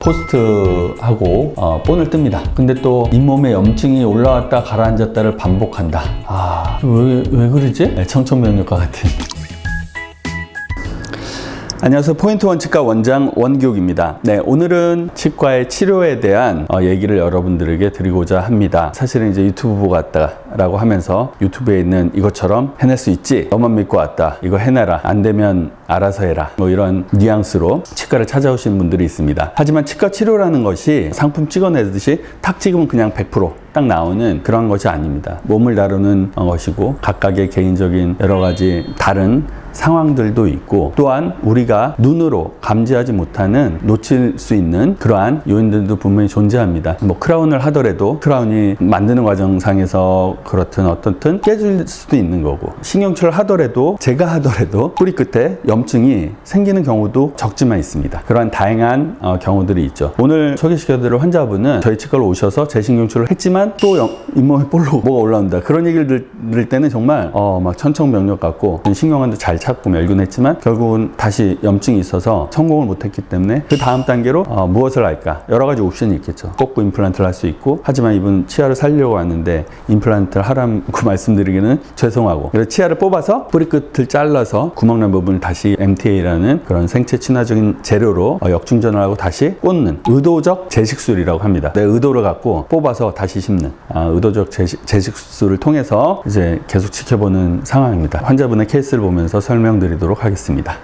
포스트하고 본을 뜹니다. 근데 또 잇몸에 염증이 올라왔다 가라앉았다를 반복한다. 왜 그러지? 청천벽력과 같은. 안녕하세요. 포인트 원치과 원장 원기욱입니다. 네, 오늘은 치과의 치료에 대한 얘기를 여러분들에게 드리고자 합니다. 사실은 이제 유튜브 보고 왔다라고 하면서 유튜브에 있는 이것처럼 해낼 수 있지? 너만 믿고 왔다. 이거 해내라. 안 되면 알아서 해라. 뭐 이런 뉘앙스로 치과를 찾아오시는 분들이 있습니다. 하지만 치과 치료라는 것이 상품 찍어내듯이 탁 찍으면 그냥 100% 딱 나오는 그런 것이 아닙니다. 몸을 다루는 것이고 각각의 개인적인 여러 가지 다른 상황들도 있고, 또한 우리가 눈으로 감지하지 못하는 놓칠 수 있는 그러한 요인들도 분명히 존재합니다. 뭐 크라운을 하더라도 크라운이 만드는 과정상에서 그렇든 어떻든 깨질 수도 있는 거고, 신경치료를 하더라도 제가 하더라도 뿌리 끝에 염증이 생기는 경우도 적지만 있습니다. 그러한 다양한 경우들이 있죠. 오늘 소개시켜드릴 환자분은 저희 치과로 오셔서 재신경치료를 했지만 또 잇몸에 볼로 뭐가 올라온다, 그런 얘기를 들을 때는 정말 막 천청명력 같고 신경관도 잘 찾고 멸균했지만 결국은 다시 염증이 있어서 성공을 못했기 때문에 그 다음 단계로 무엇을 할까, 여러 가지 옵션이 있겠죠. 꽂고 임플란트를 할 수 있고, 하지만 이분 치아를 살리려고 하는데 임플란트를 하라고 말씀드리기는 죄송하고, 그래서 치아를 뽑아서 뿌리 끝을 잘라서 구멍난 부분을 다시 MTA라는 그런 생체 친화적인 재료로 역충전을 하고 다시 꽂는 의도적 재식술이라고 합니다. 내 의도를 갖고 뽑아서 다시 심는 의도적 재식술을 통해서 이제 계속 지켜보는 상황입니다. 환자분의 케이스를 보면서 설명드리도록 하겠습니다.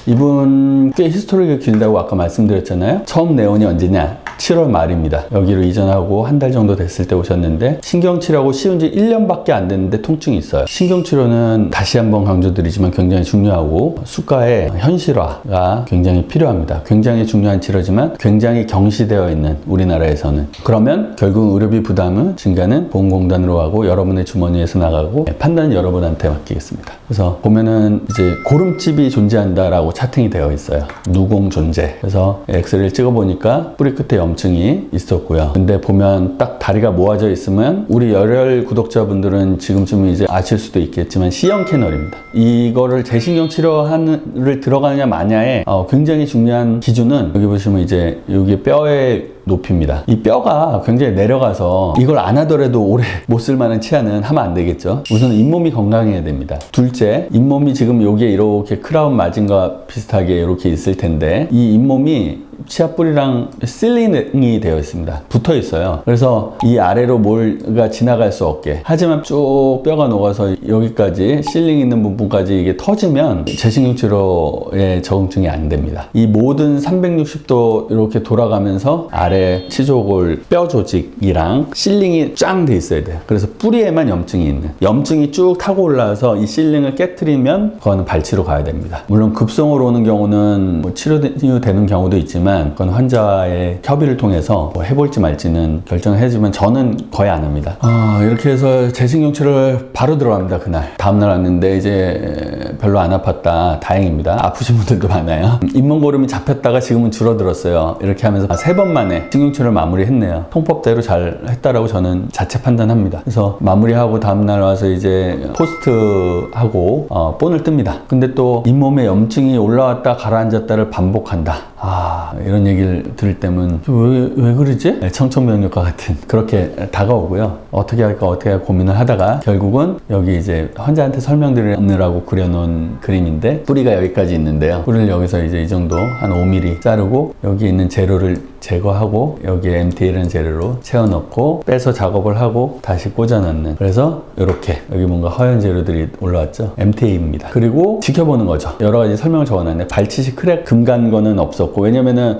이분 꽤 히스토리가 길다고 아까 말씀드렸잖아요. 처음 내원이 언제냐? 7월 말입니다. 여기로 이전하고 한 달 정도 됐을 때 오셨는데, 신경치료하고 씌운 지 1년밖에 안 됐는데 통증이 있어요. 신경치료는 다시 한번 강조드리지만 굉장히 중요하고 수가의 현실화가 굉장히 필요합니다. 굉장히 중요한 치료지만 굉장히 경시되어 있는 우리나라에서는. 그러면 결국 의료비 부담은 증가는 보험공단으로 가고 여러분의 주머니에서 나가고, 판단은 여러분한테 맡기겠습니다. 그래서 보면은 이제 고름집이 존재한다라고 차팅이 되어 있어요. 누공 존재. 그래서 엑스레이를 찍어보니까 뿌리 끝에 염증이 있었고요. 근데 보면 딱 다리가 모아져 있으면, 우리 열혈 구독자분들은 지금쯤 이제 아실 수도 있겠지만 C형 캐널입니다. 이거를 재신경 치료를 들어가느냐 마냐에 굉장히 중요한 기준은, 여기 보시면 이제 여기 뼈의 높이입니다. 이 뼈가 굉장히 내려가서 이걸 안 하더라도 오래 못 쓸만한 치아는 하면 안 되겠죠. 우선 잇몸이 건강해야 됩니다. 둘째, 잇몸이 지금 여기에 이렇게 크라운 마진 과 비슷하게 이렇게 있을 텐데, 이 잇몸이 치아 뿌리랑 실링이 되어 있습니다. 붙어 있어요. 그래서 이 아래로 뭘가 지나갈 수 없게. 하지만 쭉 뼈가 녹아서 여기까지 실링 있는 부분까지 이게 터지면 재신경치료에 적응증이 안 됩니다. 이 모든 360도 이렇게 돌아가면서 아래 치조골 뼈 조직이랑 실링이 쫙 돼 있어야 돼요. 그래서 뿌리에만 염증이 있는, 염증이 쭉 타고 올라와서 이 실링을 깨트리면 그거는 발치로 가야 됩니다. 물론 급성으로 오는 경우는 뭐 치료되는 경우도 있지만, 그건 환자의 협의를 통해서 뭐 해볼지 말지는 결정을 해주면 저는 거의 안 합니다. 이렇게 해서 재신경치료를 바로 들어갑니다. 그날 다음날 왔는데 이제 별로 안 아팠다. 다행입니다. 아프신 분들도 많아요. 잇몸고름이 잡혔다가 지금은 줄어들었어요. 이렇게 하면서 3번 만에 신경치료를 마무리했네요. 통법대로 잘 했다라고 저는 자체 판단합니다. 그래서 마무리하고 다음날 와서 이제 포스트하고 본을 뜹니다. 근데 또 잇몸에 염증이 올라왔다 가라앉았다를 반복한다. 이런 얘기를 들을 때면 왜 그러지? 청천벽력과 같은 그렇게 다가오고요. 어떻게 할까 고민을 하다가 결국은 여기 이제 환자한테 설명드리느라고 그려놓은 그림인데, 뿌리가 여기까지 있는데요. 뿌리를 여기서 이제 이 정도 한 5mm 자르고 여기 있는 재료를 제거하고 여기에 MTA라는 재료로 채워넣고 빼서 작업을 하고 다시 꽂아넣는, 그래서 이렇게 여기 뭔가 허연 재료들이 올라왔죠. MTA입니다. 그리고 지켜보는 거죠. 여러 가지 설명을 적어놨네. 발치시 크랙 금 간 거는 없었고, 왜냐면은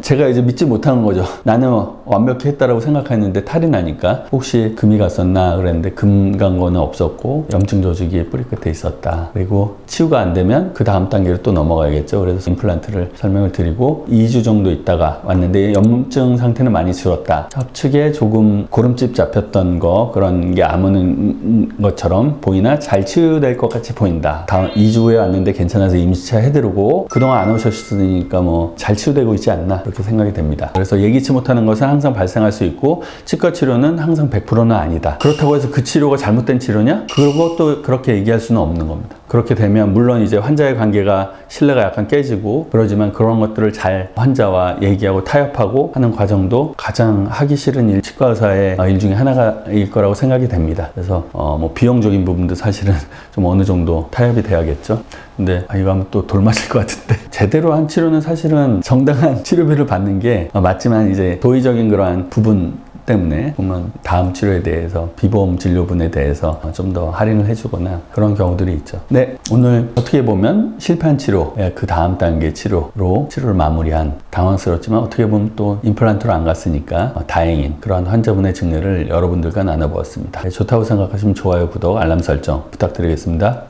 제가 이제 믿지 못하는 거죠. 나는 완벽히 했다라고 생각했는데 탈이 나니까 혹시 금이 갔었나 그랬는데 금 간 거는 없었고 염증 조직이 뿌리 끝에 있었다. 그리고 치유가 안 되면 그 다음 단계로 또 넘어가야겠죠. 그래서 임플란트를 설명을 드리고 2주 정도 있다가 왔는데 염증 상태는 많이 줄었다. 협측에 조금 고름집 잡혔던 거, 그런 게 아무는 것처럼 보이나 잘 치유될 것 같이 보인다. 다음 2주 후에 왔는데 괜찮아서 임시차 해드리고, 그동안 안 오셨으니까 뭐 잘 치유되고 있지 않나 그렇게 생각이 됩니다. 그래서 예기치 못하는 것은 항상 발생할 수 있고 치과 치료는 항상 100%는 아니다. 그렇다고 해서 그 치료가 잘못된 치료냐? 그것도 그렇게 얘기할 수는 없는 겁니다. 그렇게 되면 물론 이제 환자의 관계가 신뢰가 약간 깨지고 그러지만 그런 것들을 잘 환자와 얘기하고 타협하고 하는 과정도 가장 하기 싫은 일, 치과 의사의 일 중에 하나일 거라고 생각이 됩니다. 그래서 뭐 비용적인 부분도 사실은 좀 어느 정도 타협이 돼야겠죠. 근데 이거 하면 또 돌 맞을 것 같은데 제대로 한 치료는 사실은 정당한 치료비를 받는 게 맞지만 이제 도의적인 그러한 부분 때문에 보면 다음 치료에 대해서 비보험 진료분에 대해서 좀 더 할인을 해주거나 그런 경우들이 있죠. 네, 오늘 어떻게 보면 실패한 치료, 그 다음 단계 치료로 치료를 마무리한 당황스럽지만 어떻게 보면 또 임플란트로 안 갔으니까 다행인 그런 환자분의 증례를 여러분들과 나눠보았습니다. 좋다고 생각하시면 좋아요, 구독, 알람 설정 부탁드리겠습니다.